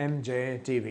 MJ TV।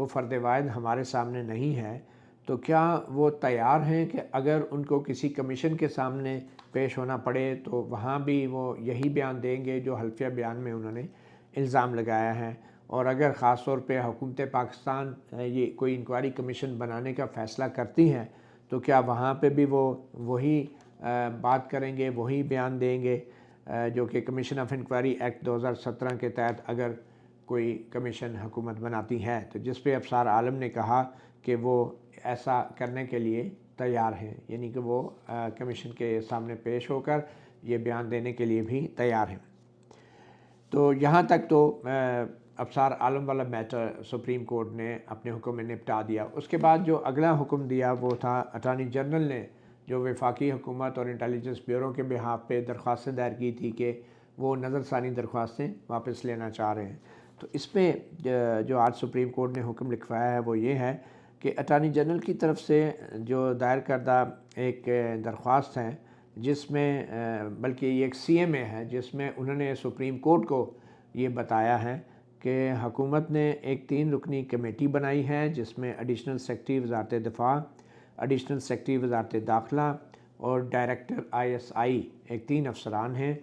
وہ فرد واحد ہمارے سامنے نہیں ہے، تو کیا وہ تیار ہیں کہ اگر ان کو کسی کمیشن کے سامنے پیش ہونا پڑے تو وہاں بھی وہ یہی بیان دیں گے جو حلفیہ بیان میں انہوں نے الزام لگایا ہے؟ اور اگر خاص طور پہ حکومت پاکستان یہ کوئی انکوائری کمیشن بنانے کا فیصلہ کرتی ہیں تو کیا وہاں پہ بھی وہ وہی بات کریں گے، وہی بیان دیں گے جو کہ کمیشن آف انکوائری ایکٹ 2017 کے تحت اگر کوئی کمیشن حکومت بناتی ہے، تو جس پہ ابصار عالم نے کہا کہ وہ ایسا کرنے کے لیے تیار ہیں، یعنی کہ وہ کمیشن کے سامنے پیش ہو کر یہ بیان دینے کے لیے بھی تیار ہیں۔ تو یہاں تک تو ابصار عالم والا میٹر سپریم کورٹ نے اپنے حکم میں نپٹا دیا۔ اس کے بعد جو اگلا حکم دیا وہ تھا اٹارنی جنرل نے، جو وفاقی حکومت اور انٹیلیجنس بیورو کے بہاف پہ درخواستیں دائر کی تھی کہ وہ نظر ثانی درخواستیں واپس لینا چاہ رہے ہیں۔ تو اس پہ جو آج سپریم کورٹ نے حکم لکھوایا ہے وہ یہ ہے کہ اٹارنی جنرل کی طرف سے جو دائر کردہ ایک درخواست ہے، جس میں بلکہ یہ ایک سی ایم اے ہے، جس میں انہوں نے سپریم کورٹ کو یہ بتایا ہے کہ حکومت نے ایک 3 رکنی کمیٹی بنائی ہے، جس میں ایڈیشنل سیکرٹری وزارت دفاع، ایڈیشنل سیکرٹری وزارت داخلہ اور ڈائریکٹر ISI ایک 3 افسران ہیں،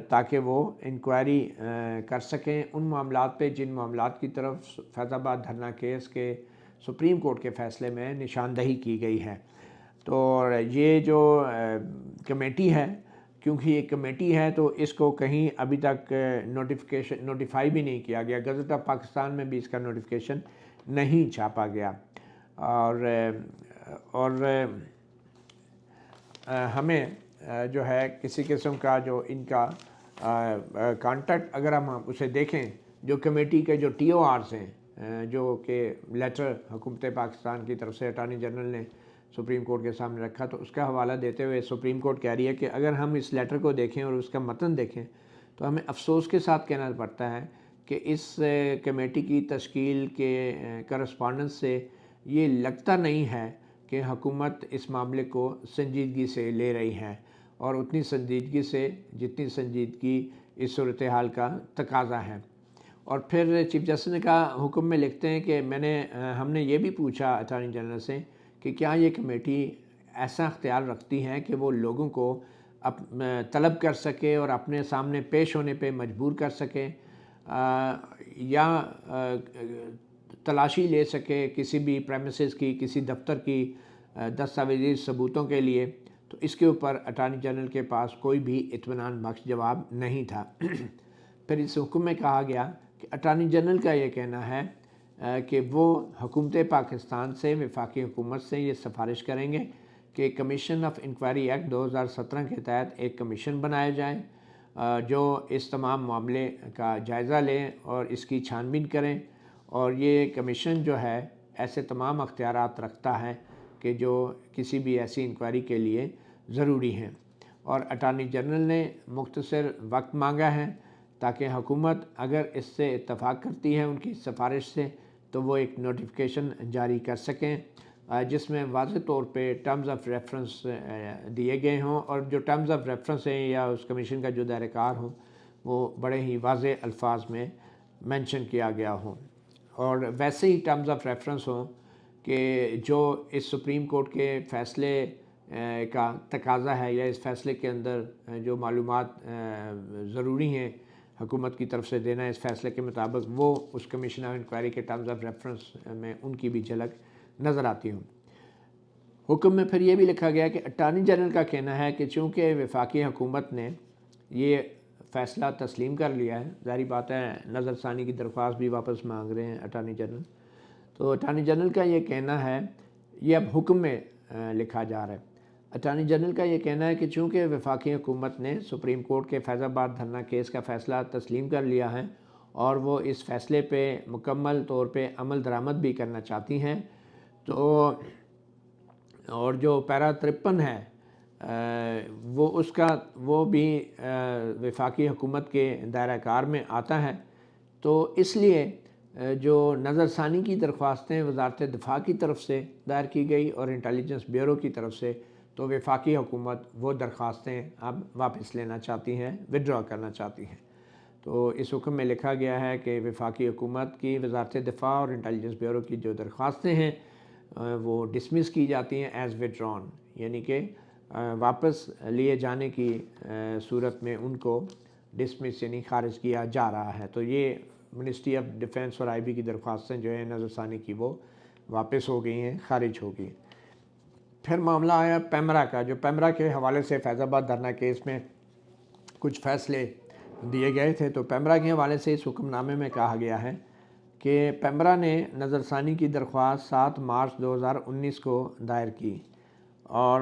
تاکہ وہ انکوائری کر سکیں ان معاملات پہ جن معاملات کی طرف فیض آباد دھرنا کیس کے سپریم کورٹ کے فیصلے میں نشاندہی کی گئی ہے۔ تو یہ جو کمیٹی ہے، کیونکہ یہ کمیٹی ہے تو اس کو کہیں ابھی تک نوٹیفائی بھی نہیں کیا گیا، گزٹ آف پاکستان میں بھی اس کا نوٹیفیکیشن نہیں چھاپا گیا، اور ہمیں جو ہے کسی قسم کا جو ان کا کانٹیکٹ اگر ہم اسے دیکھیں، جو کمیٹی کے جو TORs ہیں جو کہ لیٹر حکومت پاکستان کی طرف سے اٹارنی جنرل نے سپریم کورٹ کے سامنے رکھا، تو اس کا حوالہ دیتے ہوئے سپریم کورٹ کہہ رہی ہے کہ اگر ہم اس لیٹر کو دیکھیں اور اس کا متن دیکھیں تو ہمیں افسوس کے ساتھ کہنا پڑتا ہے کہ اس کمیٹی کی تشکیل کے کرسپونڈنس سے یہ لگتا نہیں ہے کہ حکومت اس معاملے کو سنجیدگی سے لے رہی ہے، اور اتنی سنجیدگی سے جتنی سنجیدگی اس صورتحال کا تقاضا ہے۔ اور پھر چیف جسٹس نے کہا حکم میں لکھتے ہیں کہ ہم نے یہ بھی پوچھا اٹارنی جنرل سے کہ کیا یہ کمیٹی ایسا اختیار رکھتی ہے کہ وہ لوگوں کو طلب کر سکے اور اپنے سامنے پیش ہونے پہ مجبور کر سکے، یا تلاشی لے سکے کسی بھی پریمیسز کی، کسی دفتر کی دستاویزی ثبوتوں کے لیے؟ تو اس کے اوپر اٹارنی جنرل کے پاس کوئی بھی اطمینان بخش جواب نہیں تھا۔ پھر اس حکم میں کہا گیا کہ اٹارنی جنرل کا یہ کہنا ہے کہ وہ حکومت پاکستان سے، وفاقی حکومت سے یہ سفارش کریں گے کہ کمیشن آف انکوائری ایکٹ 2017 کے تحت ایک کمیشن بنایا جائے جو اس تمام معاملے کا جائزہ لیں اور اس کی چھان بین کریں، اور یہ کمیشن جو ہے ایسے تمام اختیارات رکھتا ہے کہ جو کسی بھی ایسی انکوائری کے لیے ضروری ہیں۔ اور اٹارنی جنرل نے مختصر وقت مانگا ہے تاکہ حکومت اگر اس سے اتفاق کرتی ہے ان کی سفارش سے تو وہ ایک نوٹیفیکیشن جاری کر سکیں جس میں واضح طور پہ ٹرمز آف ریفرنس دیے گئے ہوں، اور جو ٹرمز آف ریفرنس ہیں یا اس کمیشن کا جو دائرہ کار ہو وہ بڑے ہی واضح الفاظ میں مینشن کیا گیا ہو، اور ویسے ہی ٹرمز آف ریفرنس ہوں کہ جو اس سپریم کورٹ کے فیصلے کا تقاضا ہے یا اس فیصلے کے اندر جو معلومات ضروری ہیں حکومت کی طرف سے دینا اس فیصلے کے مطابق، وہ اس کمیشن آف انکوائری کے ٹرمز آف ریفرنس میں ان کی بھی جھلک نظر آتی ہوں۔ حکم میں پھر یہ بھی لکھا گیا کہ اٹارنی جنرل کا کہنا ہے کہ چونکہ وفاقی حکومت نے یہ فیصلہ تسلیم کر لیا ہے، ظاہری بات ہے نظر ثانی کی درخواست بھی واپس مانگ رہے ہیں اٹارنی جنرل، تو اٹارنی جنرل کا یہ کہنا ہے، یہ اب حکم میں لکھا جا رہا ہے، اٹارنی جنرل کا یہ کہنا ہے کہ چونکہ وفاقی حکومت نے سپریم کورٹ کے فیض آباد دھرنا کیس کا فیصلہ تسلیم کر لیا ہے اور وہ اس فیصلے پہ مکمل طور پہ عمل درآمد بھی کرنا چاہتی ہیں، تو اور جو پیرا 53 ہے وہ بھی وفاقی حکومت کے دائرہ کار میں آتا ہے، تو اس لیے جو نظر ثانی کی درخواستیں وزارت دفاع کی طرف سے دائر کی گئی اور انٹیلیجنس بیورو کی طرف سے، تو وفاقی حکومت وہ درخواستیں اب واپس لینا چاہتی ہیں، وڈرا کرنا چاہتی ہیں۔ تو اس حکم میں لکھا گیا ہے کہ وفاقی حکومت کی وزارت دفاع اور انٹیلیجنس بیورو کی جو درخواستیں ہیں وہ ڈسمس کی جاتی ہیں ایز وڈران، یعنی کہ واپس لیے جانے کی صورت میں ان کو ڈسمس یعنی خارج کیا جا رہا ہے۔ تو یہ منسٹری آف ڈیفنس اور آئی بی کی درخواستیں جو ہیں نظر ثانی کی وہ واپس ہو گئی ہیں، خارج ہو گئی۔ پھر معاملہ آیا پیمرا کا، جو پیمرا کے حوالے سے فیض آباد دھرنا کیس میں کچھ فیصلے دیے گئے تھے۔ تو پیمرا کے حوالے سے اس حکم نامے میں کہا گیا ہے کہ پیمرا نے نظر ثانی کی درخواست 7 مارچ 2019 کو دائر کی، اور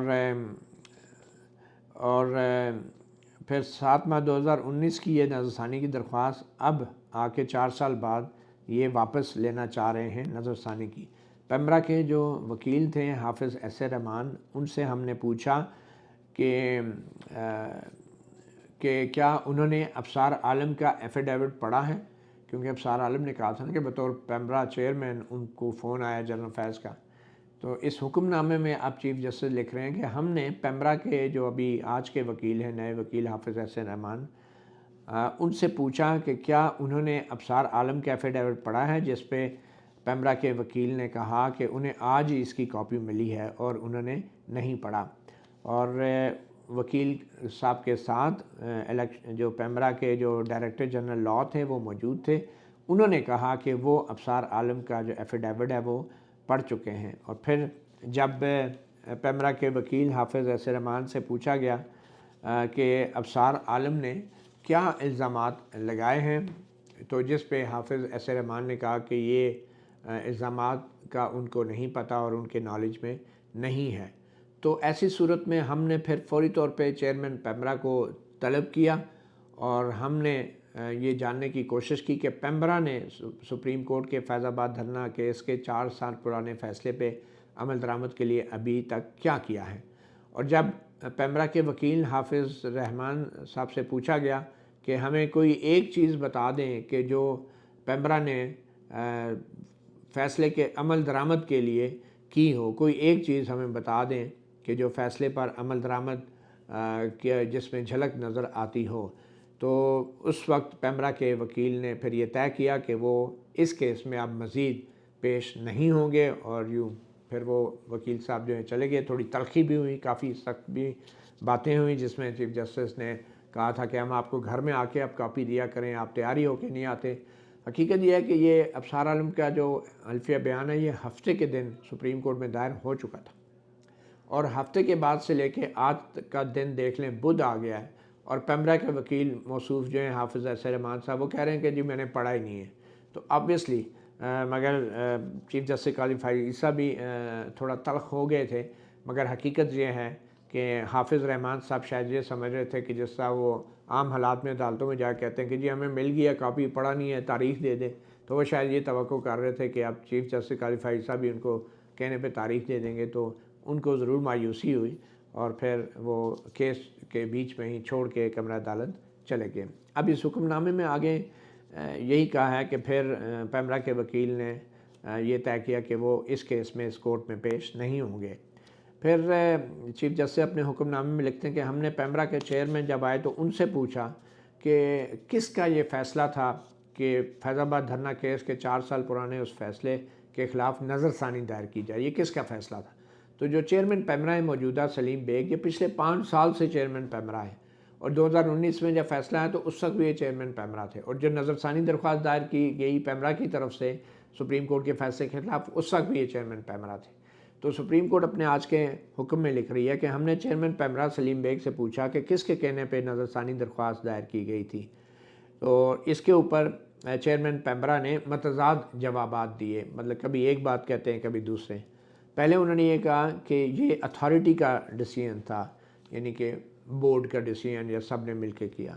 پھر 7 مارچ 2019 کی یہ نظر ثانی کی درخواست اب آ کے 4 سال بعد یہ واپس لینا چاہ رہے ہیں نظر ثانی کی۔ پیمرا کے جو وکیل تھے حافظ ایس اے رحمان، ان سے ہم نے پوچھا کہ کیا انہوں نے ابصار عالم کا ایفیڈیوٹ پڑھا ہے، کیونکہ ابصار عالم نے کہا تھا نا کہ بطور پیمرا چیئرمین ان کو فون آیا جنرل فیض کا۔ تو اس حکم نامے میں اب چیف جسٹس لکھ رہے ہیں کہ ہم نے پیمرا کے جو ابھی آج کے وکیل ہیں، نئے وکیل حافظ ایس اے رحمان، ان سے پوچھا کہ کیا انہوں نے ابصار عالم کا ایفیڈیوٹ پڑھا ہے، جس پہ پیمرا کے وکیل نے کہا کہ انہیں آج ہی اس کی کاپی ملی ہے اور انہوں نے نہیں پڑھا۔ اور وکیل صاحب کے ساتھ جو پیمرا کے جو ڈائریکٹر جنرل لاء تھے وہ موجود تھے، انہوں نے کہا کہ وہ ابصار عالم کا جو ایفیڈیوٹ ہے وہ پڑھ چکے ہیں۔ اور پھر جب پیمرا کے وکیل حافظ ایس اے رحمان سے پوچھا گیا کہ ابصار عالم نے کیا الزامات لگائے ہیں، تو جس پہ حافظ ایس اے رحمان نے کہا کہ یہ الزامات کا ان کو نہیں پتہ اور ان کے نالج میں نہیں ہے۔ تو ایسی صورت میں ہم نے پھر فوری طور پہ چیئرمین پیمرا کو طلب کیا اور ہم نے یہ جاننے کی کوشش کی کہ پیمرا نے سپریم کورٹ کے فیض آباد دھرنا کیس کے 4 سال پرانے فیصلے پہ عمل درآمد کے لیے ابھی تک کیا کیا ہے۔ اور جب پیمرا کے وکیل حافظ رحمان صاحب سے پوچھا گیا کہ ہمیں کوئی ایک چیز بتا دیں کہ جو پیمرا نے فیصلے کے عمل درآمد کے لیے کی ہو، کوئی ایک چیز ہمیں بتا دیں کہ جو فیصلے پر عمل درآمد جس میں جھلک نظر آتی ہو، تو اس وقت پیمرا کے وکیل نے پھر یہ طے کیا کہ وہ اس کیس میں اب مزید پیش نہیں ہوں گے، اور یوں پھر وہ وکیل صاحب جو ہیں چلے گئے۔ تھوڑی تلخی بھی ہوئی، کافی سخت بھی باتیں ہوئیں، جس میں چیف جسٹس نے کہا تھا کہ ہم آپ کو گھر میں آ کے اب کاپی دیا کریں، آپ تیاری ہو کے نہیں آتے۔ حقیقت یہ ہے کہ یہ ابصار عالم کا جو حلفیہ بیان ہے یہ ہفتے کے دن سپریم کورٹ میں دائر ہو چکا تھا، اور ہفتے کے بعد سے لے کے آج کا دن دیکھ لیں، بدھ آ گیا ہے، اور پیمرا کے وکیل موصوف جو ہیں حافظ ایس اے رحمان صاحب، وہ کہہ رہے ہیں کہ جی میں نے پڑھا ہی نہیں ہے۔ تو آبویسلی مگر چیف جسٹس قاضی فائز عیسیٰ بھی تھوڑا تلخ ہو گئے تھے، مگر حقیقت یہ ہے کہ حافظ رحمان صاحب شاید یہ سمجھ رہے تھے کہ جس طرح وہ عام حالات میں عدالتوں میں جا کے کہتے ہیں کہ جی ہمیں مل گیا کاپی، پڑھا نہیں ہے، تاریخ دے دیں، تو وہ شاید یہ توقع کر رہے تھے کہ اب چیف جسٹس قاضی فائز عیسیٰ بھی ان کو کہنے پہ تاریخ دے دیں گے۔ تو ان کو ضرور مایوسی ہوئی اور پھر وہ کیس کے بیچ میں ہی چھوڑ کے کمرہ عدالت چلے گئے۔ اب اس حکم نامے میں آگے یہی کہا ہے کہ پھر پیمرا کے وکیل نے یہ طے کیا کہ وہ اس کیس میں اس کورٹ میں پیش نہیں ہوں گے۔ پھر چیف جسٹس اپنے حکم نامے میں لکھتے ہیں کہ ہم نے پیمرا کے چیئرمین جب آئے تو ان سے پوچھا کہ کس کا یہ فیصلہ تھا کہ فیض آباد دھرنا کیس کے 4 سال پرانے اس فیصلے کے خلاف نظر ثانی دائر کی جائے، یہ کس کا فیصلہ تھا۔ تو جو چیئرمین پیمرا ہے موجودہ سلیم بیگ، یہ پچھلے 5 سال سے چیئرمین پیمرا ہے، اور 2019 میں جب فیصلہ آیا تو اس وقت بھی یہ چیئرمین پیمرا تھے، اور جو نظر ثانی درخواست دائر کی گئی پیمرا کی طرف سے سپریم کورٹ کے فیصلے کے خلاف، اس وقت بھی یہ چیئرمین پیمرا تھے۔ تو سپریم کورٹ اپنے آج کے حکم میں لکھ رہی ہے کہ ہم نے چیئرمین پیمرا سلیم بیگ سے پوچھا کہ کس کے کہنے پہ نظر ثانی درخواست دائر کی گئی تھی، تو اس کے اوپر چیئرمین پیمرا نے متضاد جوابات دیے، مطلب کبھی ایک بات کہتے ہیں کبھی دوسرے۔ پہلے انہوں نے یہ کہا کہ یہ اتھارٹی کا ڈیسیژن تھا، یعنی کہ بورڈ کا ڈیسیژن یا سب نے مل کے کیا،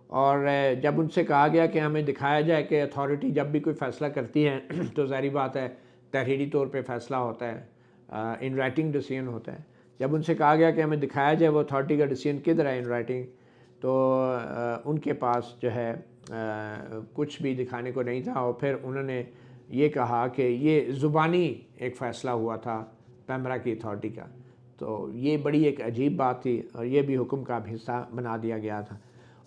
اور جب ان سے کہا گیا کہ ہمیں دکھایا جائے کہ اتھارٹی جب بھی کوئی فیصلہ کرتی ہے تو ظاہری بات ہے تحریری طور پہ فیصلہ ہوتا ہے، ان رائٹنگ ڈیسیژن ہوتا ہے۔ جب ان سے کہا گیا کہ ہمیں دکھایا جائے وہ اتھارٹی کا ڈیسیژن کدھر ہے ان رائٹنگ، تو ان کے پاس جو ہے کچھ بھی دکھانے کو نہیں تھا، اور پھر انہوں نے یہ کہا کہ یہ زبانی ایک فیصلہ ہوا تھا پیمرا کی اتھارٹی کا۔ تو یہ بڑی ایک عجیب بات تھی، اور یہ بھی حکم کا حصہ بنا دیا گیا تھا۔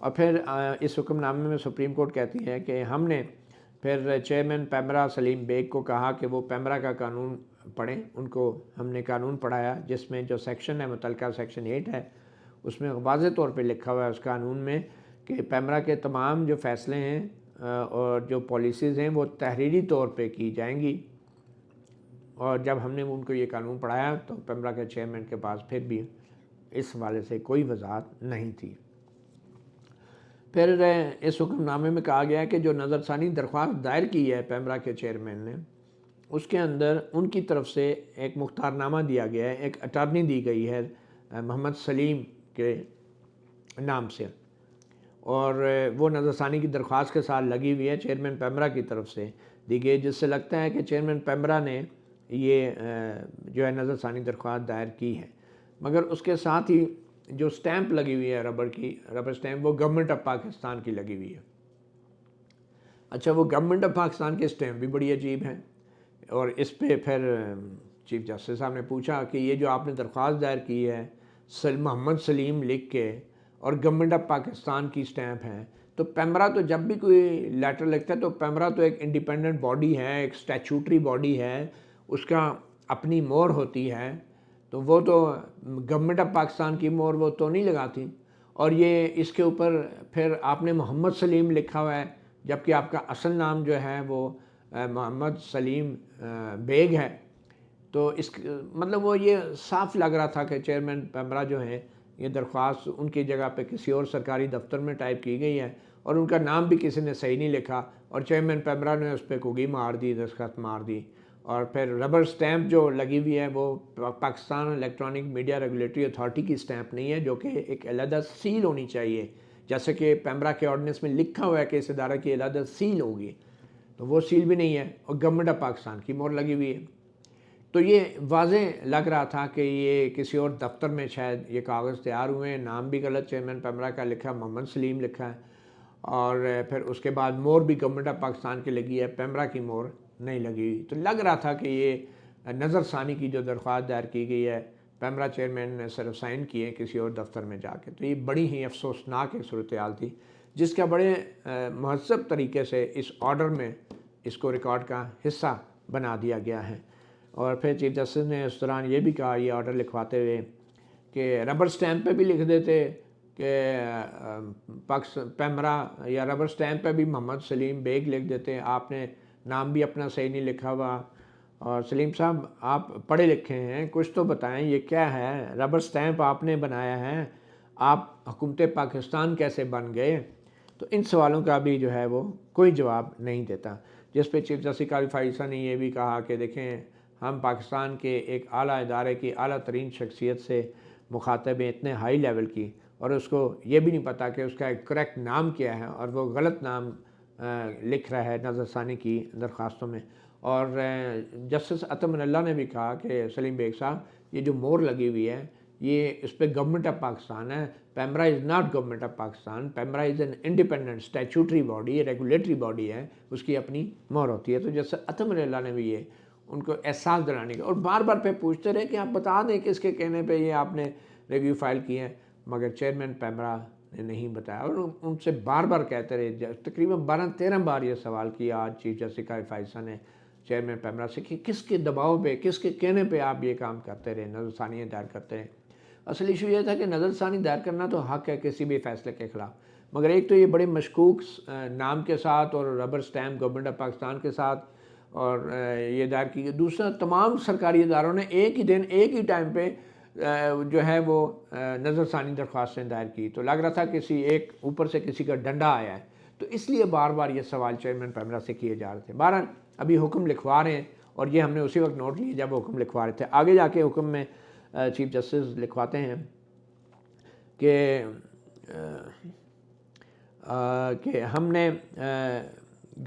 اور پھر اس حکم نامے میں سپریم کورٹ کہتی ہے کہ ہم نے پھر چیئرمین پیمرا سلیم بیگ کو کہا کہ وہ پیمرا کا قانون پڑھیں. ان کو ہم نے قانون پڑھایا جس میں جو سیکشن ہے متعلقہ سیکشن 8 ہے اس میں واضح طور پہ لکھا ہوا ہے اس قانون میں کہ پیمرا کے تمام جو فیصلے ہیں اور جو پالیسیز ہیں وہ تحریری طور پہ کی جائیں گی. اور جب ہم نے ان کو یہ قانون پڑھایا تو پیمرا کے چیئرمین کے پاس پھر بھی اس حوالے سے کوئی وضاحت نہیں تھی. پھر اس حکم نامے میں کہا گیا ہے کہ جو نظر ثانی درخواست دائر کی ہے پیمرا کے چیئرمین نے اس کے اندر ان کی طرف سے ایک مختار نامہ دیا گیا ہے, ایک اٹارنی دی گئی ہے محمد سلیم کے نام سے, اور وہ نظر ثانی کی درخواست کے ساتھ لگی ہوئی ہے چیئرمین پیمرا کی طرف سے دی گئی, جس سے لگتا ہے کہ چیئرمین پیمرا نے یہ جو ہے نظر ثانی درخواست دائر کی ہے. مگر اس کے ساتھ ہی جو سٹیمپ لگی ہوئی ہے ربر سٹیمپ وہ گورنمنٹ آف پاکستان کی لگی ہوئی ہے. اچھا, وہ گورنمنٹ آف پاکستان کے سٹیمپ بھی بڑی عجیب ہیں, اور اس پہ پھر چیف جسٹس صاحب نے پوچھا کہ یہ جو آپ نے درخواست دائر کی ہے محمد سلیم لکھ کے اور گورنمنٹ آف پاکستان کی سٹیمپ ہے, تو پیمرا تو جب بھی کوئی لیٹر لکھتا ہے تو پیمرا تو ایک انڈیپینڈنٹ باڈی ہے, ایک اسٹیچوٹری باڈی ہے, اس کا اپنی مور ہوتی ہے, تو وہ تو گورنمنٹ آف پاکستان کی مور وہ تو نہیں لگاتی. اور یہ اس کے اوپر پھر آپ نے محمد سلیم لکھا ہوا ہے جبکہ آپ کا اصل نام جو ہے وہ محمد سلیم بیگ ہے. تو اس مطلب وہ یہ صاف لگ رہا تھا کہ چیئرمین پیمرا جو ہیں یہ درخواست ان کی جگہ پہ کسی اور سرکاری دفتر میں ٹائپ کی گئی ہے اور ان کا نام بھی کسی نے صحیح نہیں لکھا, اور چیئرمین پیمرا نے اس پہ کوگی مار دی, دستخط مار دی. اور پھر ربر سٹیمپ جو لگی ہوئی ہے وہ Pakistan electronic media regulatory authority کی سٹیمپ نہیں ہے, جو کہ ایک علیحدہ سیل ہونی چاہیے, جیسے کہ پیمرا کے آرڈیننس میں لکھا ہوا ہے کہ اس ادارے کی علیحدہ سیل ہوگی, تو وہ سیل بھی نہیں ہے اور گورنمنٹ آف پاکستان کی مور لگی ہوئی ہے. تو یہ واضح لگ رہا تھا کہ یہ کسی اور دفتر میں شاید یہ کاغذ تیار ہوئے ہیں, نام بھی غلط چیئرمین پیمرا کا لکھا ہے, محمد سلیم لکھا ہے, اور پھر اس کے بعد مور بھی گورنمنٹ آف پاکستان کی لگی ہے, پیمرا کی مور نہیں لگی ہوئی. تو لگ رہا تھا کہ یہ نظر ثانی کی جو درخواست دائر کی گئی ہے پیمرا چیئرمین نے صرف سائن کیے کسی اور دفتر میں جا کے. تو یہ بڑی ہی افسوسناک ایک صورتحال تھی جس کا بڑے مہذب طریقے سے اس آرڈر میں اس کو ریکارڈ کا حصہ بنا دیا گیا ہے. اور پھر چیف جسٹس نے اس دوران یہ بھی کہا یہ آرڈر لکھواتے ہوئے کہ ربر سٹیمپ پہ بھی لکھ دیتے کہ پیمرا, یا ربر سٹیمپ پہ بھی محمد سلیم بیگ لکھ دیتے, آپ نے نام بھی اپنا صحیح نہیں لکھا ہوا. اور سلیم صاحب آپ پڑھے لکھے ہیں, کچھ تو بتائیں یہ کیا ہے, ربر سٹیمپ آپ نے بنایا ہے, آپ حکومت پاکستان کیسے بن گئے؟ تو ان سوالوں کا بھی جو ہے وہ کوئی جواب نہیں دیتا, جس پہ چیف جسٹس قاضی فائزہ نے یہ بھی کہا کہ دیکھیں ہم پاکستان کے ایک اعلیٰ ادارے کی اعلیٰ ترین شخصیت سے مخاطب ہیں, اتنے ہائی لیول کی, اور اس کو یہ بھی نہیں پتہ کہ اس کا ایک کریکٹ نام کیا ہے, اور وہ غلط نام لکھ رہا ہے نظر ثانی کی درخواستوں میں. اور جسٹس اطمن اللہ نے بھی کہا کہ سلیم بیگ صاحب یہ جو مور لگی ہوئی ہے یہ اس پہ گورنمنٹ آف پاکستان ہے, PEMRA is not government of Pakistan, PEMRA is an independent statutory body, regulatory body ہے, اس کی اپنی مور ہوتی ہے. تو جسٹس اطمن اللہ نے بھی یہ ان کو احساس دلانے کا, اور بار بار پہ پوچھتے رہے کہ آپ بتا دیں کس کے کہنے پہ یہ آپ نے ریویو فائل کی ہے, مگر چیئرمین پیمرا نے نہیں بتایا, اور ان سے بار بار کہتے رہے. تقریباً 12-13 بار یہ سوال کیا آج چیف جسٹس قاضی فائزہ نے چیئرمین پیمرا سے کہ کس کے دباؤ پہ, کس کے کہنے پہ آپ یہ کام کرتے رہے, نظر ثانیہ دائر کرتے رہے. اصل ایشو یہ تھا کہ نظر ثانی دائر کرنا تو حق ہے کسی بھی فیصلے کے خلاف, مگر ایک تو یہ بڑے مشکوک نام کے ساتھ اور rubber stamp government of Pakistan کے ساتھ اور یہ دائر کی. دوسرا تمام سرکاری اداروں نے ایک ہی دن ایک ہی ٹائم پہ جو ہے وہ نظر ثانی درخواستیں دائر کی, تو لگ رہا تھا کسی ایک اوپر سے کسی کا ڈنڈا آیا ہے, تو اس لیے بار بار یہ سوال چیئرمین پیمرا سے کیے جا رہے تھے. بہرحال ابھی حکم لکھوا رہے ہیں, اور یہ ہم نے اسی وقت نوٹ لیا جب وہ حکم لکھوا رہے تھے. آگے جا کے حکم میں چیف جسٹس لکھواتے ہیں کہ ہم نے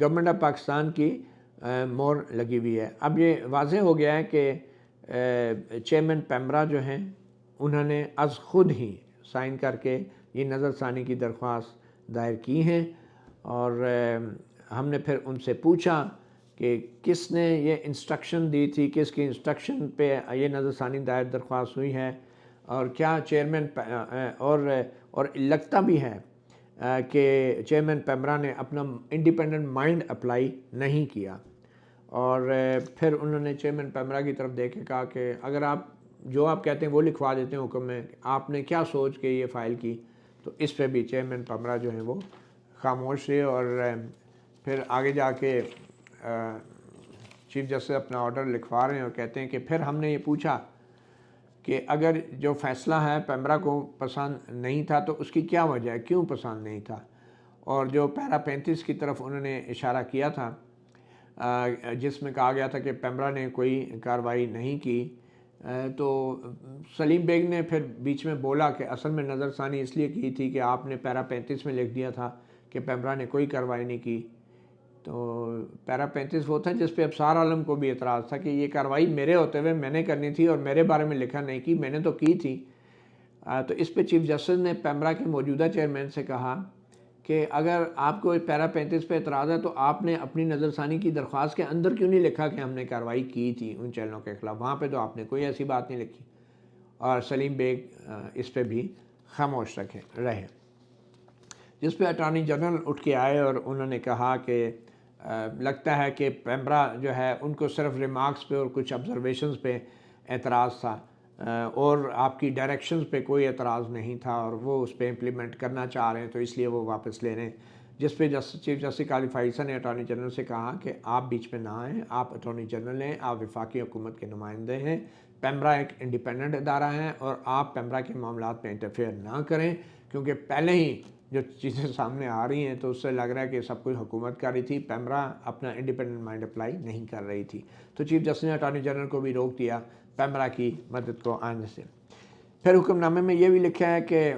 گورنمنٹ آف پاکستان کی مور لگی ہوئی ہے. اب یہ واضح ہو گیا ہے کہ چیئرمین پیمرا جو ہیں انہوں نے از خود ہی سائن کر کے یہ نظر ثانی کی درخواست دائر کی ہیں, اور ہم نے پھر ان سے پوچھا کہ کس نے یہ انسٹرکشن دی تھی, کس کی انسٹرکشن پہ یہ نظر ثانی دائر درخواست ہوئی ہے, اور کیا چیئرمین اور لگتا بھی ہے کہ چیئرمین پیمرا نے اپنا انڈیپینڈنٹ مائنڈ اپلائی نہیں کیا، اور پھر انہوں نے چیئرمین پیمرا کی طرف دیکھ کے کہا کہ اگر آپ جو آپ کہتے ہیں وہ لکھوا دیتے ہیں حکم میں، آپ نے کیا سوچ کے یہ فائل کی، تو اس پہ بھی چیئرمین پیمرا جو ہیں وہ خاموش رہے، اور پھر آگے جا کے چیف جسٹس اپنا آرڈر لکھوا رہے ہیں اور کہتے ہیں کہ پھر ہم نے یہ پوچھا کہ اگر جو فیصلہ ہے پیمرا کو پسند نہیں تھا تو اس کی کیا وجہ ہے، کیوں پسند نہیں تھا، اور جو پیرا 35 کی طرف انہوں نے اشارہ کیا تھا جس میں کہا گیا تھا کہ پیمرا نے کوئی کارروائی نہیں کی، تو سلیم بیگ نے پھر بیچ میں بولا کہ اصل میں نظر ثانی اس لیے کی تھی کہ آپ نے پیرا 35 میں لکھ دیا تھا کہ پیمرا نے کوئی کارروائی نہیں کی۔ تو پیرا 35 وہ تھا جس پہ ابصار عالم کو بھی اعتراض تھا کہ یہ کارروائی میرے ہوتے ہوئے میں نے کرنی تھی اور میرے بارے میں لکھا نہیں کی، میں نے تو کی تھی۔ تو اس پہ چیف جسٹس نے پیمرا کے موجودہ چیئرمین سے کہا کہ اگر آپ کو پیرا 35 پہ اعتراض ہے تو آپ نے اپنی نظر ثانی کی درخواست کے اندر کیوں نہیں لکھا کہ ہم نے کارروائی کی تھی ان چینلوں کے خلاف، وہاں پہ تو آپ نے کوئی ایسی بات نہیں لکھی، اور سلیم بیگ اس پہ بھی خاموش رہے، جس پہ اٹارنی جنرل اٹھ کے آئے اور انہوں نے کہا کہ لگتا ہے کہ پیمرا جو ہے ان کو صرف ریمارکس پہ اور کچھ آبزرویشنز پہ اعتراض تھا، اور آپ کی ڈائریکشنز پہ کوئی اعتراض نہیں تھا، اور وہ اس پہ امپلیمنٹ کرنا چاہ رہے ہیں تو اس لیے وہ واپس لے رہے ہیں، جس پہ چیف جسٹس قاضی فائزہ نے اٹارنی جنرل سے کہا کہ آپ بیچ میں نہ آئیں، آپ اٹارنی جنرل ہیں، آپ وفاقی حکومت کے نمائندے ہیں، پیمرا ایک انڈیپینڈنٹ ادارہ ہے، اور آپ پیمرا کے معاملات میں انٹرفیئر نہ کریں، کیونکہ پہلے ہی جو چیزیں سامنے آ رہی ہیں تو اس سے لگ رہا ہے کہ سب کچھ حکومت کر رہی تھی، پیمرا اپنا انڈیپینڈنٹ مائنڈ اپلائی نہیں کر رہی تھی۔ تو چیف جسٹس نے اٹارنی جنرل کو بھی روک دیا پیمرا کی مدد کو آنے سے۔ پھر حکم نامے میں یہ بھی لکھا ہے کہ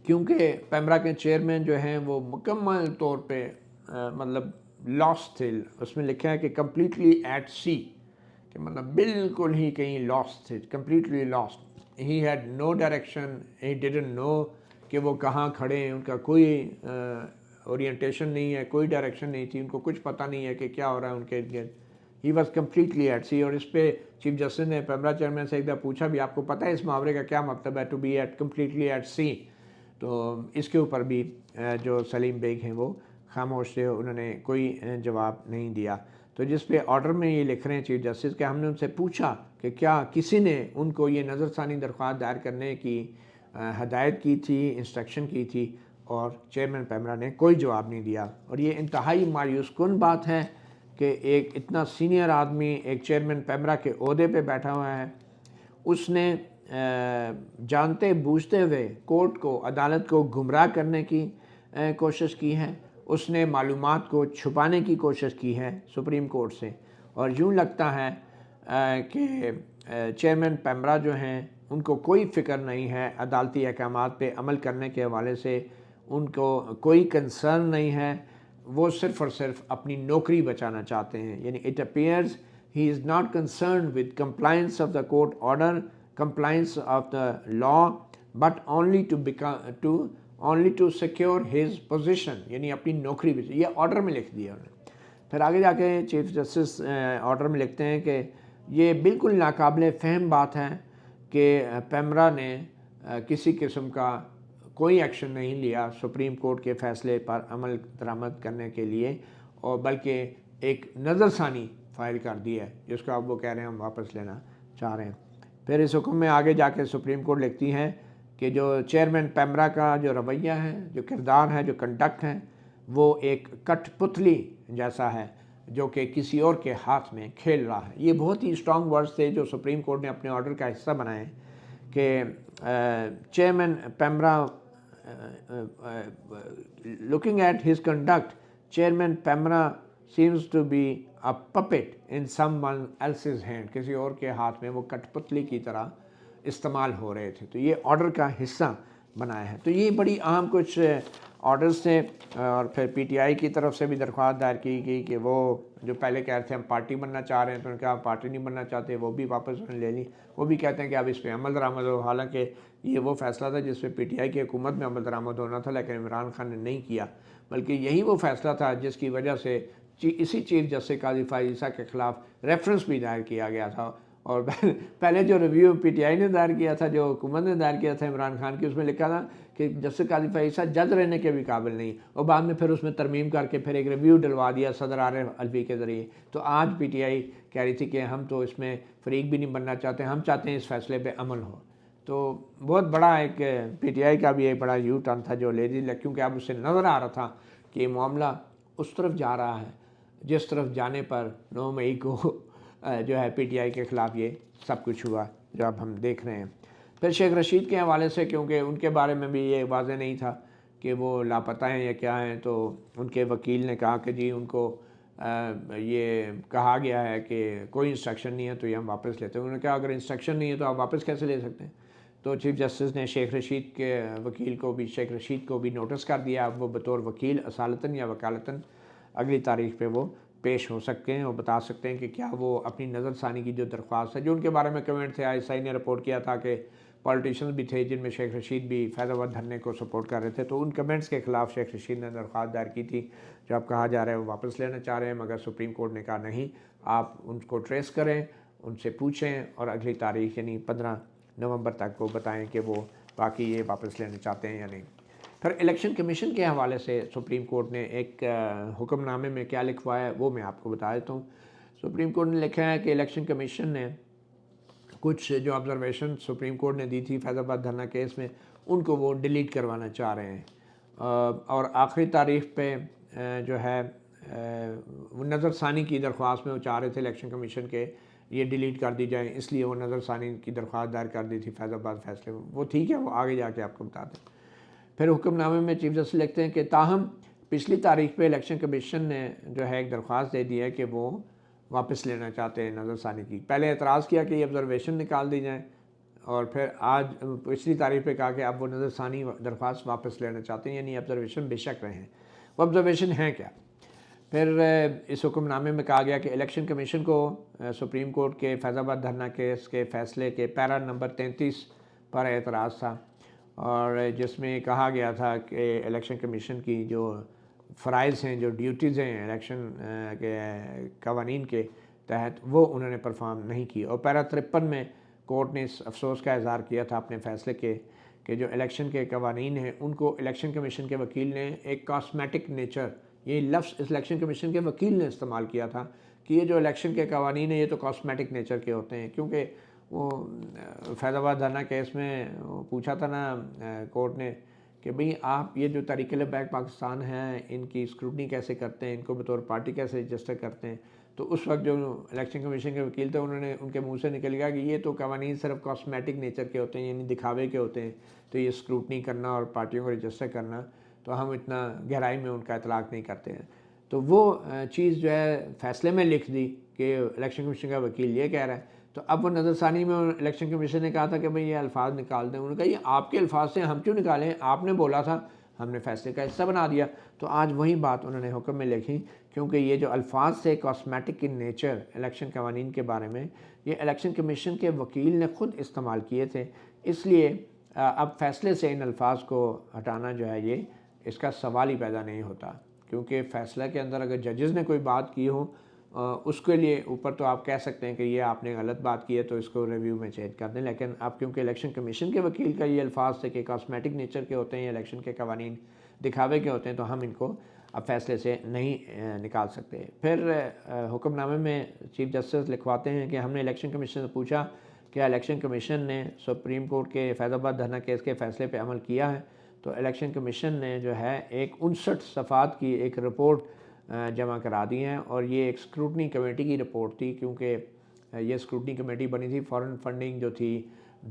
کیونکہ پیمرا کے چیئرمین جو ہیں وہ مکمل طور پہ مطلب لاسٹ تھے، اس میں لکھا ہے کہ کمپلیٹلی ایٹ سی، کہ مطلب بالکل ہی کہیں لاسٹ تھے، completely lost, he had no direction, he didn't know کہ وہ کہاں کھڑے ہیں، ان کا کوئی اورینٹیشن نہیں ہے، کوئی ڈائریکشن نہیں تھی، ان کو کچھ پتہ نہیں ہے کہ کیا ہو رہا ہے ان کے ارد گرد، ہی واز کمپلیٹلی ایٹ سی۔ اور اس پہ چیف جسٹس نے پیمرا چیئرمین سے ایک دفعہ پوچھا بھی آپ کو پتہ ہے اس محاورے کا کیا مطلب ہے، two B eight completely eight C, تو اس کے اوپر بھی جو سلیم بیگ ہیں وہ خاموش تھے، انہوں نے کوئی جواب نہیں دیا۔ تو جس پہ آرڈر میں یہ لکھ رہے ہیں چیف جسٹس کہ ہم نے ان سے پوچھا کہ کیا کسی نے ان کو یہ نظر ثانی درخواست دائر کرنے کی ہدایت کی تھی، انسٹرکشن کی تھی، اور چیئرمین پیمرا نے کوئی جواب نہیں دیا۔ اور یہ انتہائی مایوس کن بات ہے کہ ایک اتنا سینئر آدمی ایک چیئرمین پیمرا کے عہدے پہ بیٹھا ہوا ہے، اس نے جانتے بوجھتے ہوئے کورٹ کو، عدالت کو گمراہ کرنے کی کوشش کی ہے، اس نے معلومات کو چھپانے کی کوشش کی ہے سپریم کورٹ سے، اور یوں لگتا ہے کہ چیئرمین پیمرا جو ہیں ان کو کوئی فکر نہیں ہے عدالتی احکامات پہ عمل کرنے کے حوالے سے، ان کو کوئی کنسرن نہیں ہے، وہ صرف اور صرف اپنی نوکری بچانا چاہتے ہیں۔ یعنی it appears he is not concerned with compliance of the court order, compliance of the law, but only to secure his position، یعنی اپنی نوکری بھی، یہ آرڈر میں لکھ دیا انہوں نے۔ پھر آگے جا کے چیف جسٹس آرڈر میں لکھتے ہیں کہ یہ بالکل ناقابل فہم بات ہے کہ پیمرا نے کسی قسم کا کوئی ایکشن نہیں لیا سپریم کورٹ کے فیصلے پر عمل درآمد کرنے کے لیے، اور بلکہ ایک نظر ثانی فائل کر دی ہے جس کو اب وہ کہہ رہے ہیں ہم واپس لینا چاہ رہے ہیں۔ پھر اس حکم میں آگے جا کے سپریم کورٹ لکھتی ہے کہ جو چیئرمین پیمرا کا جو رویہ ہے، جو کردار ہے، جو کنڈکٹ ہے، وہ ایک کٹ پتلی جیسا ہے جو کہ کسی اور کے ہاتھ میں کھیل رہا ہے۔ یہ بہت ہی اسٹرانگ ورڈز تھے جو سپریم کورٹ نے اپنے آرڈر کا حصہ بنائے کہ chairman PEMRA looking at his conduct, Chairman Pamra seems to be a puppet in someone else's hand، کسی اور کے ہاتھ میں وہ کٹ پتلی کی طرح استعمال ہو رہے تھے، تو یہ آرڈر کا حصہ بنایا ہے۔ تو یہ بڑی اہم کچھ آرڈرز تھے، اور پھر پی ٹی آئی کی طرف سے بھی درخواست دائر کی گئی کہ وہ جو پہلے کہہ رہے تھے ہم پارٹی بننا چاہ رہے ہیں، تو انہوں نے کہا پارٹی نہیں بننا چاہتے، وہ بھی واپس انہوں نے لے لی۔ وہ بھی کہتے ہیں کہ اب اس پہ عمل درآمد ہو، حالانکہ یہ وہ فیصلہ تھا جس پہ پی ٹی آئی کی حکومت میں عمل درآمد ہونا تھا، لیکن عمران خان نے نہیں کیا، بلکہ یہی وہ فیصلہ تھا جس کی وجہ سے اسی چیف جسٹس قاضی فائزہ کے خلاف ریفرنس بھی دائر کیا گیا تھا، اور پہلے جو ریویو پی ٹی آئی نے دائر کیا تھا، جو حکومت نے دائر کیا تھا عمران خان کی، اس میں لکھا تھا کہ جسٹس قاضی فیض صاحب جج رہنے کے بھی قابل نہیں، اور بعد میں پھر اس میں ترمیم کر کے پھر ایک ریویو ڈلوا دیا صدر عارف الوی کے ذریعے۔ تو آج پی ٹی آئی کہہ رہی تھی کہ ہم تو اس میں فریق بھی نہیں بننا چاہتے، ہم چاہتے ہیں اس فیصلے پہ عمل ہو۔ تو بہت بڑا ایک پی ٹی آئی کا بھی ایک بڑا یو ٹرن تھا جو لے دی، کیونکہ اب اسے نظر آ رہا تھا کہ یہ معاملہ اس طرف جا رہا ہے جس طرف جانے پر 9 مئی کو جو ہے پی ٹی آئی کے خلاف یہ سب کچھ ہوا جو اب ہم دیکھ رہے ہیں۔ پھر شیخ رشید کے حوالے سے، کیونکہ ان کے بارے میں بھی یہ واضح نہیں تھا کہ وہ لاپتہ ہیں یا کیا ہیں، تو ان کے وکیل نے کہا کہ جی ان کو یہ کہا گیا ہے کہ کوئی انسٹرکشن نہیں ہے تو یہ ہم واپس لیتے ہیں۔ انہوں نے کہا اگر انسٹرکشن نہیں ہے تو آپ واپس کیسے لے سکتے ہیں؟ تو چیف جسٹس نے شیخ رشید کے وکیل کو بھی، شیخ رشید کو بھی نوٹس کر دیا، اب وہ بطور وکیل اصالتاً یا وکالتاً اگلی تاریخ پہ وہ پیش ہو سکتے ہیں اور بتا سکتے ہیں کہ کیا وہ اپنی نظر ثانی کی جو درخواست ہے، جو ان کے بارے میں کمنٹ تھے، آئی ایس آئی نے رپورٹ کیا تھا کہ پالیٹیشنز بھی تھے جن میں شیخ رشید بھی فیض آباد دھرنے کو سپورٹ کر رہے تھے، تو ان کمنٹس کے خلاف شیخ رشید نے درخواست دائر کی تھی، جو اب کہا جا رہا ہے وہ واپس لینا چاہ رہے ہیں، مگر سپریم کورٹ نے کہا نہیں، آپ ان کو ٹریس کریں، ان سے پوچھیں اور اگلی تاریخ یعنی 15 نومبر تک کو بتائیں کہ وہ باقی یہ واپس لینا چاہتے ہیں یا نہیں۔ پھر الیکشن کمیشن کے حوالے سے سپریم کورٹ نے ایک حکم نامے میں کیا لکھوایا ہے وہ میں آپ کو بتا دیتا ہوں۔ سپریم کورٹ نے لکھا ہے کہ الیکشن کمیشن نے کچھ جو آبزرویشن سپریم کورٹ نے دی تھی فیض آباد دھرنا کیس میں، ان کو وہ ڈیلیٹ کروانا چاہ رہے ہیں، اور آخری تاریخ پہ جو ہے وہ نظر ثانی کی درخواست میں وہ چاہ رہے تھے الیکشن کمیشن کے یہ ڈیلیٹ کر دی جائیں، اس لیے وہ نظر ثانی کی درخواست دائر کر دی تھی فیض آباد فیصلے میں۔ وہ ٹھیک ہے، وہ آگے جا کے آپ کو بتا دیں۔ پھر حکم نامے میں چیف جسٹس لکھتے ہیں کہ تاہم پچھلی تاریخ پہ الیکشن کمیشن نے جو ہے ایک درخواست دے دی ہے کہ وہ واپس لینا چاہتے ہیں نظر ثانی کی۔ پہلے اعتراض کیا کہ یہ آبزرویشن نکال دی جائیں، اور پھر آج پچھلی تاریخ پہ کہا کہ اب وہ نظر ثانی درخواست واپس لینا چاہتے ہیں، یعنی آبزرویشن بے شک رہیں۔ وہ آبزرویشن ہیں کیا؟ پھر اس حکم نامے میں کہا گیا کہ الیکشن کمیشن کو سپریم کورٹ کے فیض آباد دھرنا کیس کے فیصلے کے پیرا نمبر 33 پر اعتراض تھا، اور جس میں کہا گیا تھا کہ الیکشن کمیشن کی جو فرائض ہیں، جو ڈیوٹیز ہیں الیکشن کے قوانین کے تحت، وہ انہوں نے پرفارم نہیں کی، اور پیرا 53 میں کورٹ نے اس افسوس کا اظہار کیا تھا اپنے فیصلے کے کہ جو الیکشن کے قوانین ہیں ان کو الیکشن کمیشن کے وکیل نے ایک کاسمیٹک نیچر، یہ لفظ اس الیکشن کمیشن کے وکیل نے استعمال کیا تھا کہ یہ جو الیکشن کے قوانین ہیں یہ تو کاسمیٹک نیچر کے ہوتے ہیں، کیونکہ وہ فیض آباد دھرنا کیس میں پوچھا تھا نا کورٹ نے کہ بھئی آپ یہ جو تحریک لبیک پاکستان ہیں ان کی اسکروٹنی کیسے کرتے ہیں، ان کو بطور پارٹی کیسے رجسٹر کرتے ہیں؟ تو اس وقت جو الیکشن کمیشن کے وکیل تھے انہوں نے ان کے منہ سے نکل گیا کہ یہ تو قوانین صرف کاسمیٹک نیچر کے ہوتے ہیں، یعنی دکھاوے کے ہوتے ہیں، تو یہ اسکروٹنی کرنا اور پارٹیوں کو رجسٹر کرنا تو ہم اتنا گہرائی میں ان کا اطلاق نہیں کرتے ہیں۔ تو وہ چیز جو ہے فیصلے میں لکھ دی کہ الیکشن کمیشن کا وکیل یہ کہہ رہا ہے، تو اب وہ نظر ثانی میں الیکشن کمیشن نے کہا تھا کہ بھئی یہ الفاظ نکال دیں۔ انہوں نے کہا یہ آپ کے الفاظ سے ہم کیوں نکالیں، آپ نے بولا تھا، ہم نے فیصلے کا حصہ بنا دیا۔ تو آج وہی بات انہوں نے حکم میں لکھی، کیونکہ یہ جو الفاظ سے کاسمیٹک ان نیچر الیکشن قوانین کے بارے میں، یہ الیکشن کمیشن کے وکیل نے خود استعمال کیے تھے، اس لیے اب فیصلے سے ان الفاظ کو ہٹانا جو ہے یہ اس کا سوال ہی پیدا نہیں ہوتا، کیونکہ فیصلہ کے اندر اگر ججز نے کوئی بات کی ہو اس کے لیے اوپر تو آپ کہہ سکتے ہیں کہ یہ آپ نے غلط بات کی ہے تو اس کو ریویو میں چینج کر دیں، لیکن اب کیونکہ الیکشن کمیشن کے وکیل کا یہ الفاظ تھے کہ کاسمیٹک نیچر کے ہوتے ہیں، الیکشن کے قوانین دکھاوے کے ہوتے ہیں، تو ہم ان کو اب فیصلے سے نہیں نکال سکتے۔ پھر حکم نامے میں چیف جسٹس لکھواتے ہیں کہ ہم نے الیکشن کمیشن سے پوچھا کہ الیکشن کمیشن نے سپریم کورٹ کے فیض آباد دھرنا کیس کے فیصلے پہ عمل کیا ہے؟ تو الیکشن کمیشن نے جو ہے ایک 59 صفحات کی ایک رپورٹ جمع کرا دی ہیں، اور یہ ایک اسکروٹنی کمیٹی کی رپورٹ تھی، کیونکہ یہ اسکروٹنی کمیٹی بنی تھی فارن فنڈنگ جو تھی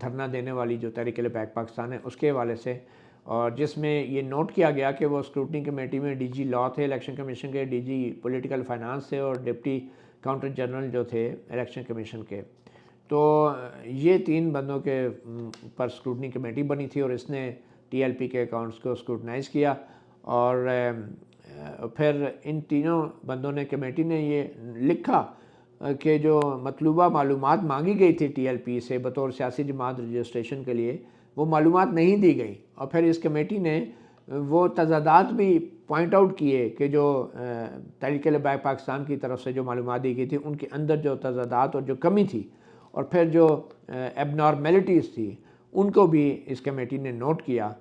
دھرنا دینے والی جو تحریک لبیک پاکستان ہے اس کے حوالے سے، اور جس میں یہ نوٹ کیا گیا کہ وہ اسکروٹنی کمیٹی میں ڈی جی لا تھے الیکشن کمیشن کے، ڈی جی پولیٹیکل فائنانس تھے، اور ڈپٹی کاؤنٹر جنرل جو تھے الیکشن کمیشن کے۔ تو یہ 3 بندوں کے پر اسکروٹنی کمیٹی بنی تھی، اور اس نے ٹی ایل پی کے اکاؤنٹس کو اسکروٹنائز کیا، اور پھر ان تینوں بندوں نے کمیٹی نے یہ لکھا کہ جو مطلوبہ معلومات مانگی گئی تھی ٹی ایل پی سے بطور سیاسی جماعت رجسٹریشن کے لیے، وہ معلومات نہیں دی گئی، اور پھر اس کمیٹی نے وہ تضادات بھی پوائنٹ آؤٹ کیے کہ جو تحریک لبیک پاکستان کی طرف سے جو معلومات دی گئی تھی ان کے اندر جو تضادات اور جو کمی تھی، اور پھر جو ایب نارمیلٹیز تھی ان کو بھی اس کمیٹی نے نوٹ کیا،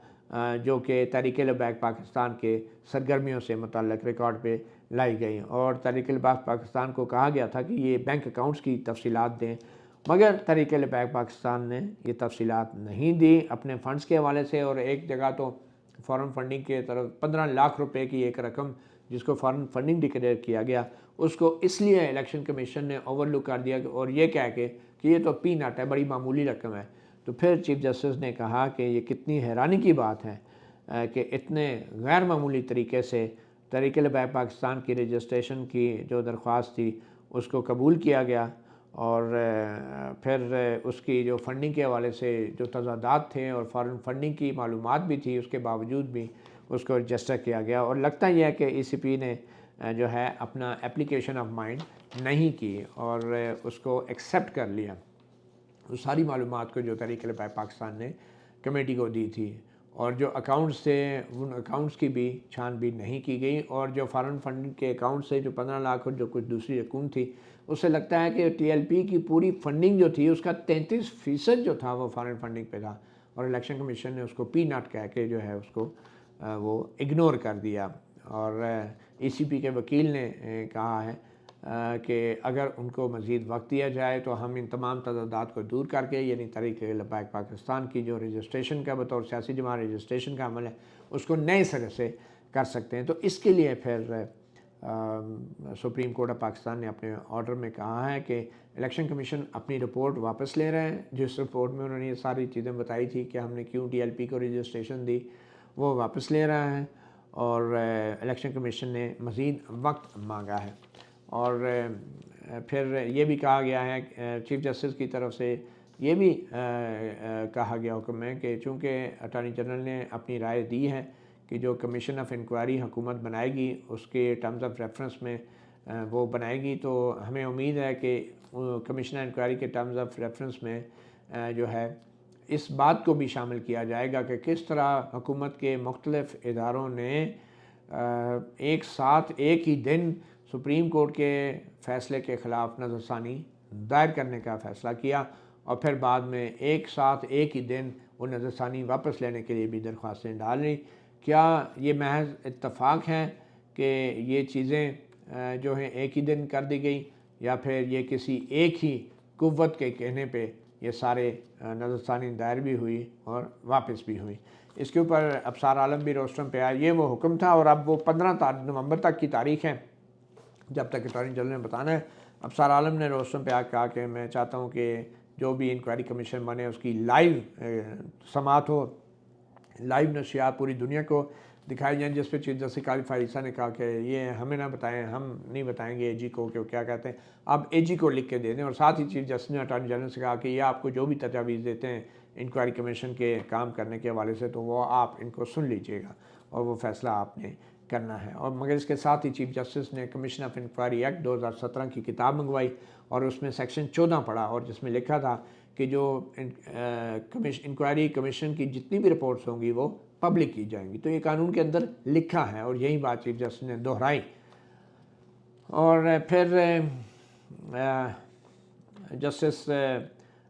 جو کہ تحریک لبیک پاکستان کے سرگرمیوں سے متعلق ریکارڈ پہ لائی گئی، اور تحریک لبیک پاکستان کو کہا گیا تھا کہ یہ بینک اکاؤنٹس کی تفصیلات دیں، مگر تحریک لبیک پاکستان نے یہ تفصیلات نہیں دی اپنے فنڈز کے حوالے سے، اور ایک جگہ تو فارن فنڈنگ کے طرف 15 لاکھ روپے کی ایک رقم جس کو فارن فنڈنگ ڈکلیئر کیا گیا، اس کو اس لیے الیکشن کمیشن نے اوور لک کر دیا اور یہ کہہ کے کہ یہ تو پی نٹ ہے، بڑی معمولی رقم ہے۔ تو پھر چیف جسٹس نے کہا کہ یہ کتنی حیرانی کی بات ہے کہ اتنے غیر معمولی طریقے سے تحریک لبیک پاکستان کی رجسٹریشن کی جو درخواست تھی اس کو قبول کیا گیا، اور پھر اس کی جو فنڈنگ کے حوالے سے جو تضادات تھے اور فارن فنڈنگ کی معلومات بھی تھی، اس کے باوجود بھی اس کو رجسٹر کیا گیا، اور لگتا یہ ہے کہ ای سی پی نے جو ہے اپنا اپلیکیشن آف مائنڈ نہیں کی اور اس کو ایکسیپٹ کر لیا، اس ساری معلومات کو جو تحریک لبیک پاکستان نے کمیٹی کو دی تھی، اور جو اکاؤنٹس تھے ان اکاؤنٹس کی بھی چھان بین نہیں کی گئی، اور جو فارن فنڈنگ کے اکاؤنٹ سے جو 15 لاکھ اور جو کچھ دوسری رقم تھی، اس سے لگتا ہے کہ ٹی ایل پی کی پوری فنڈنگ جو تھی اس کا 33% جو تھا وہ فارن فنڈنگ پہ تھا، اور الیکشن کمیشن نے اس کو پی نٹ کہہ کے جو ہے اس کو وہ اگنور کر دیا۔ اور ای سی پی کے وکیل نے کہا ہے کہ اگر ان کو مزید وقت دیا جائے تو ہم ان تمام تضادات کو دور کر کے، یعنی تحریک لبیک پاکستان کی جو رجسٹریشن کا بطور سیاسی جماعت رجسٹریشن کا عمل ہے اس کو نئے سرے سے کر سکتے ہیں۔ تو اس کے لیے پھر سپریم کورٹ آف پاکستان نے اپنے آرڈر میں کہا ہے کہ الیکشن کمیشن اپنی رپورٹ واپس لے رہے ہیں، جس رپورٹ میں انہوں نے یہ ساری چیزیں بتائی تھی کہ ہم نے کیوں ٹی ایل پی کو رجسٹریشن دی، وہ واپس لے رہا ہے، اور الیکشن کمیشن نے مزید وقت مانگا ہے۔ اور پھر یہ بھی کہا گیا ہے چیف جسٹس کی طرف سے، یہ بھی کہا گیا حکم ہے کہ چونکہ اٹارنی جنرل نے اپنی رائے دی ہے کہ جو کمیشن آف انکوائری حکومت بنائے گی اس کے ٹرمز آف ریفرنس میں وہ بنائے گی، تو ہمیں امید ہے کہ کمیشن آف انکوائری کے ٹرمز آف ریفرنس میں جو ہے اس بات کو بھی شامل کیا جائے گا کہ کس طرح حکومت کے مختلف اداروں نے ایک ساتھ ایک ہی دن سپریم کورٹ کے فیصلے کے خلاف نظر ثانی دائر کرنے کا فیصلہ کیا، اور پھر بعد میں ایک ساتھ ایک ہی دن وہ نظر ثانی واپس لینے کے لیے بھی درخواستیں ڈال رہی۔ کیا یہ محض اتفاق ہے کہ یہ چیزیں جو ہیں ایک ہی دن کر دی گئی، یا پھر یہ کسی ایک ہی قوت کے کہنے پہ یہ سارے نظر ثانی دائر بھی ہوئی اور واپس بھی ہوئی؟ اس کے اوپر ابصار عالم بھی روسٹرم پہ آیا، یہ وہ حکم تھا، اور اب وہ 15 نومبر تک کی تاریخ ہے جب تک اٹارنی جنرل نے بتانا ہے۔ ابصار عالم نے روسٹرم پہ آ کہا کہ میں چاہتا ہوں کہ جو بھی انکوائری کمیشن بنے اس کی لائیو سماعت ہو، لائیو نشریات پوری دنیا کو دکھائی جائیں، جس پہ چیف جسٹس قاضی فائز نے کہا کہ یہ ہمیں نہ بتائیں، ہم نہیں بتائیں گے اے جی کو کہ وہ کیا کہتے ہیں، آپ اے جی کو لکھ کے دے دیں۔ اور ساتھ ہی چیف جسٹس نے اٹارنی جنرل سے کہا کہ یہ آپ کو جو بھی تجاویز دیتے ہیں انکوائری کمیشن کے کام کرنے کے حوالے سے تو وہ آپ ان کو سن لیجئے گا اور وہ فیصلہ آپ نے کرنا ہے۔ اور مگر اس کے ساتھ ہی چیف جسٹس نے کمیشن آف انکوائری ایکٹ 2017 کی کتاب منگوائی اور اس میں سیکشن 14 پڑھا، اور جس میں لکھا تھا کہ جو انکوائری کمیشن کی جتنی بھی رپورٹس ہوں گی وہ پبلک کی جائیں گی۔ تو یہ قانون کے اندر لکھا ہے، اور یہی بات چیف جسٹس نے دہرائی۔ اور پھر جسٹس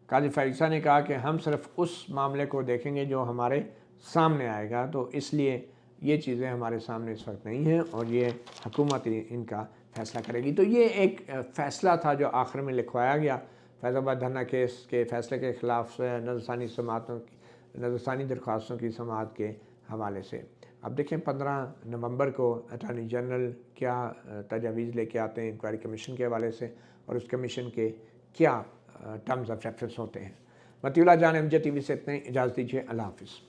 قاضی فائز نے کہا کہ ہم صرف اس معاملے کو دیکھیں گے جو ہمارے سامنے آئے گا، تو اس لیے یہ چیزیں ہمارے سامنے اس وقت نہیں ہیں، اور یہ حکومت ان کا فیصلہ کرے گی۔ تو یہ ایک فیصلہ تھا جو آخر میں لکھوایا گیا فیض آباد دھرنا کیس کے فیصلے کے خلاف نظر ثانی درخواستوں کی سماعت کے حوالے سے۔ اب دیکھیں 15 نومبر کو اٹارنی جنرل کیا تجاویز لے کے آتے ہیں انکوائری کمیشن کے حوالے سے، اور اس کمیشن کے کیا ٹرمز آف ریفرنس ہوتے ہیں۔ مطیع اللہ جان، ایم جے ٹی وی سے اتنے، اجازت دیجیے، اللہ حافظ۔